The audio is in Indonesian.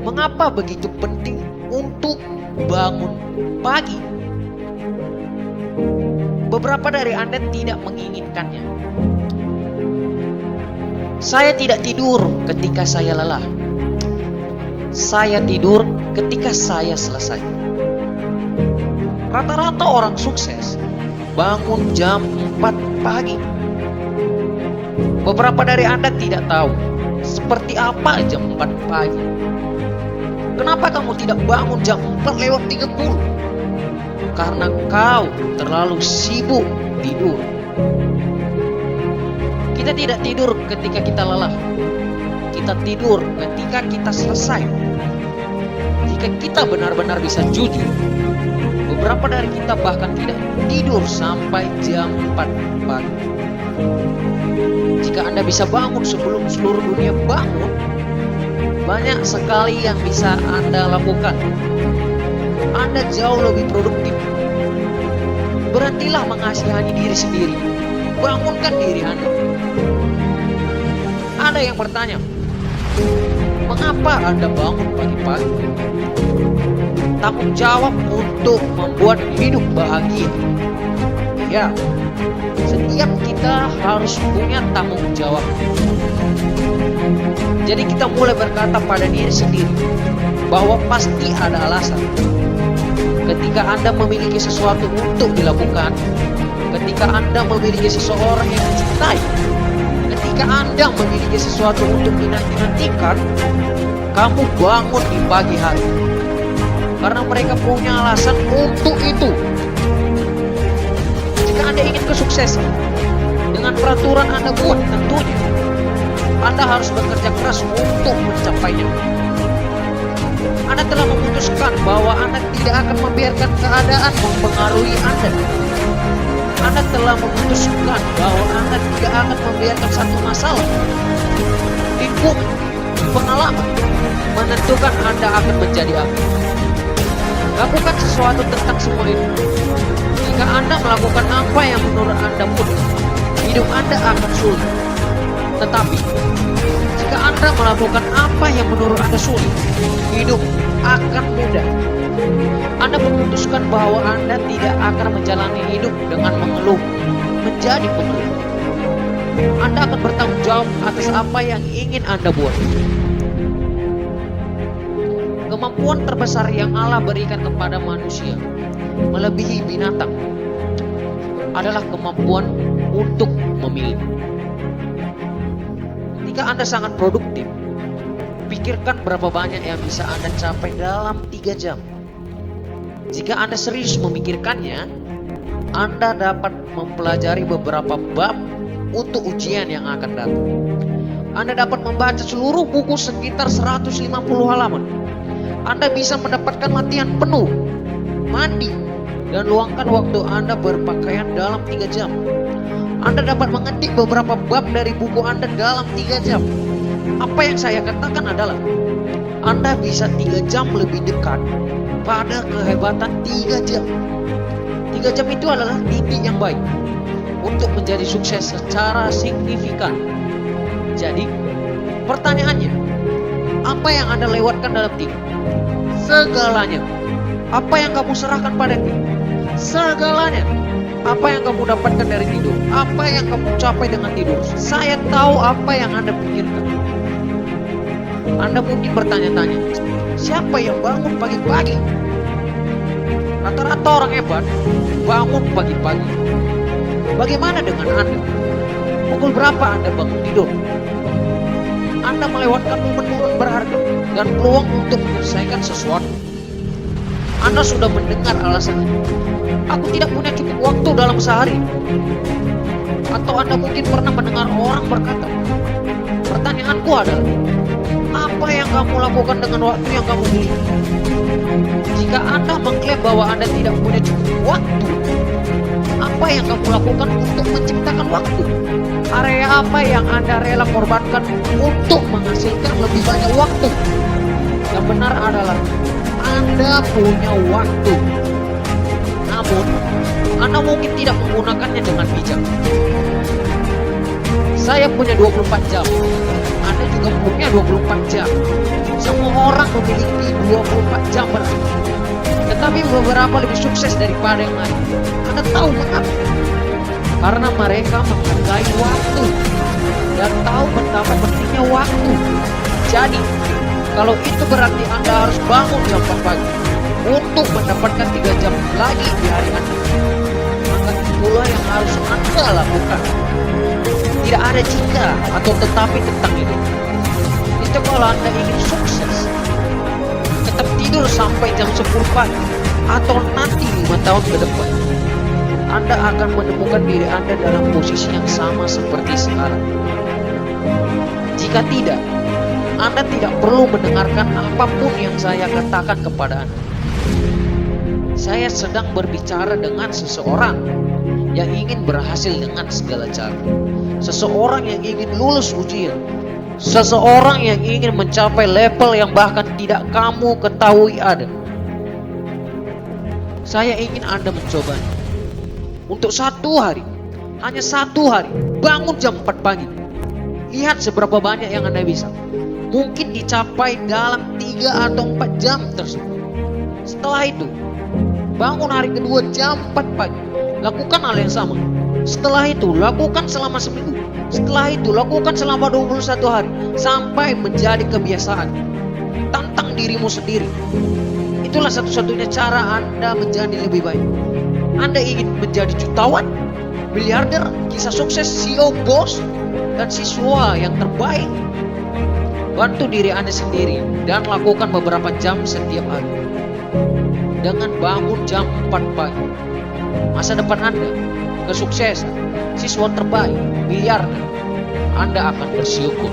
Mengapa begitu penting untuk bangun pagi? Beberapa dari Anda tidak menginginkannya. Saya tidak tidur ketika saya lelah. Saya tidur ketika saya selesai. Rata-rata orang sukses bangun jam 4 pagi. Beberapa dari Anda tidak tahu seperti apa jam 4 pagi. Kenapa kamu tidak bangun jam 4:30? Karena kau terlalu sibuk tidur. Kita tidak tidur ketika kita lelah. Kita tidur ketika kita selesai. Jika kita benar-benar bisa jujur, beberapa dari kita bahkan tidak tidur sampai jam 4 pagi. Jika Anda bisa bangun sebelum seluruh dunia bangun, banyak sekali yang bisa Anda lakukan. Anda jauh lebih produktif. Berhentilah mengasihani diri sendiri. Bangunkan diri Anda. Ada yang bertanya, mengapa Anda bangun pagi-pagi? Tanggung jawab untuk membuat hidup bahagia. Ya, setiap kita harus punya tanggung jawab. Jadi kita mulai berkata pada diri sendiri bahwa pasti ada alasan. Ketika Anda memiliki sesuatu untuk dilakukan, ketika Anda memiliki seseorang yang mencintai, ketika Anda memiliki sesuatu untuk dinantikan, kamu bangun di pagi hari. Karena mereka punya alasan untuk itu. Jika Anda ingin kesuksesan, dengan peraturan Anda buat tentunya, Anda harus bekerja keras untuk mencapainya. Anda telah memutuskan bahwa Anda tidak akan membiarkan keadaan mempengaruhi Anda. Anda telah memutuskan bahwa Anda tidak akan membiarkan satu masalah, lingkungan, pengalaman menentukan Anda akan menjadi apa. Lakukan sesuatu tentang semua itu. Jika Anda melakukan apa yang menurut Anda mudah, hidup Anda akan sulit. Tetapi jika Anda melakukan apa yang menurut Anda sulit, hidup akan mudah. Anda memutuskan bahwa Anda tidak akan menjalani hidup dengan mengeluh, menjadi pengeluh. Anda akan bertanggung jawab atas apa yang ingin Anda buat. Kemampuan terbesar yang Allah berikan kepada manusia, melebihi binatang, adalah kemampuan untuk memilih. Jika Anda sangat produktif, pikirkan berapa banyak yang bisa Anda capai dalam 3 jam. Jika Anda serius memikirkannya, Anda dapat mempelajari beberapa bab untuk ujian yang akan datang. Anda dapat membaca seluruh buku sekitar 150 halaman. Anda bisa mendapatkan latihan penuh, mandi, dan luangkan waktu Anda berpakaian dalam 3 jam. Anda dapat mengetik beberapa bab dari buku Anda dalam 3 jam. Apa yang saya katakan adalah, Anda bisa 3 jam lebih dekat pada kehebatan 3 jam. 3 jam itu adalah titik yang baik untuk menjadi sukses secara signifikan. Jadi, pertanyaannya, apa yang Anda lewatkan dalam tidur? Segalanya. Apa yang kamu serahkan pada tidur? Segalanya. Apa yang kamu dapatkan dari tidur? Apa yang kamu capai dengan tidur? Saya tahu apa yang Anda pikirkan. Anda mungkin bertanya-tanya, siapa yang bangun pagi-pagi? Rata-rata orang hebat bangun pagi-pagi. Bagaimana dengan Anda? Pukul berapa Anda bangun tidur? Anda melewatkan momen-momen berharga dan peluang untuk menyelesaikan sesuatu. Anda sudah mendengar alasannya. Aku tidak punya cukup waktu dalam sehari. Atau Anda mungkin pernah mendengar orang berkata, pertanyaanku adalah, apa yang kamu lakukan dengan waktu yang kamu miliki? Jika Anda mengklaim bahwa Anda tidak punya cukup waktu, apa yang kamu lakukan untuk menciptakan waktu? Area apa yang Anda rela korbankan untuk menghasilkan lebih banyak waktu? Yang benar adalah Anda punya waktu. Namun, Anda mungkin tidak menggunakannya dengan bijak. Saya punya 24 jam. Anda juga punya 24 jam. Semua orang memiliki 24 jam bekerja. Tetapi beberapa lebih sukses daripada yang lain. Anda tahu mengapa? Karena mereka menghargai waktu dan tahu betapa pentingnya waktu. Jadi, kalau itu berarti Anda harus bangun jam 4 pagi untuk mendapatkan 3 jam lagi di hari Anda, maka itulah yang harus Anda lakukan. Tidak ada jika atau tetapi tentang itu. Itu kalau Anda ingin sukses, tetap tidur sampai jam 10 pagi atau nanti 5 tahun ke depan, Anda akan menemukan diri Anda dalam posisi yang sama seperti sekarang. Jika tidak, Anda tidak perlu mendengarkan apapun yang saya katakan kepada Anda. Saya sedang berbicara dengan seseorang yang ingin berhasil dengan segala cara. Seseorang yang ingin lulus ujian. Seseorang yang ingin mencapai level yang bahkan tidak kamu ketahui ada. Saya ingin Anda mencobanya. Untuk 1 hari, hanya 1 hari, bangun jam 4 pagi. Lihat seberapa banyak yang Anda bisa. Mungkin dicapai dalam 3 atau 4 jam tersebut. Setelah itu, bangun hari kedua jam 4 pagi. Lakukan hal yang sama. Setelah itu, lakukan selama seminggu. Setelah itu, lakukan selama 21 hari. Sampai menjadi kebiasaan. Tantang dirimu sendiri. Itulah satu-satunya cara Anda menjadi lebih baik. Anda ingin menjadi jutawan, miliarder, kisah sukses, CEO, bos, dan siswa yang terbaik. Bantu diri Anda sendiri dan lakukan beberapa jam setiap hari. Dengan bangun jam 4 pagi. Masa depan Anda, kesuksesan, siswa terbaik, miliarder, Anda akan bersyukur.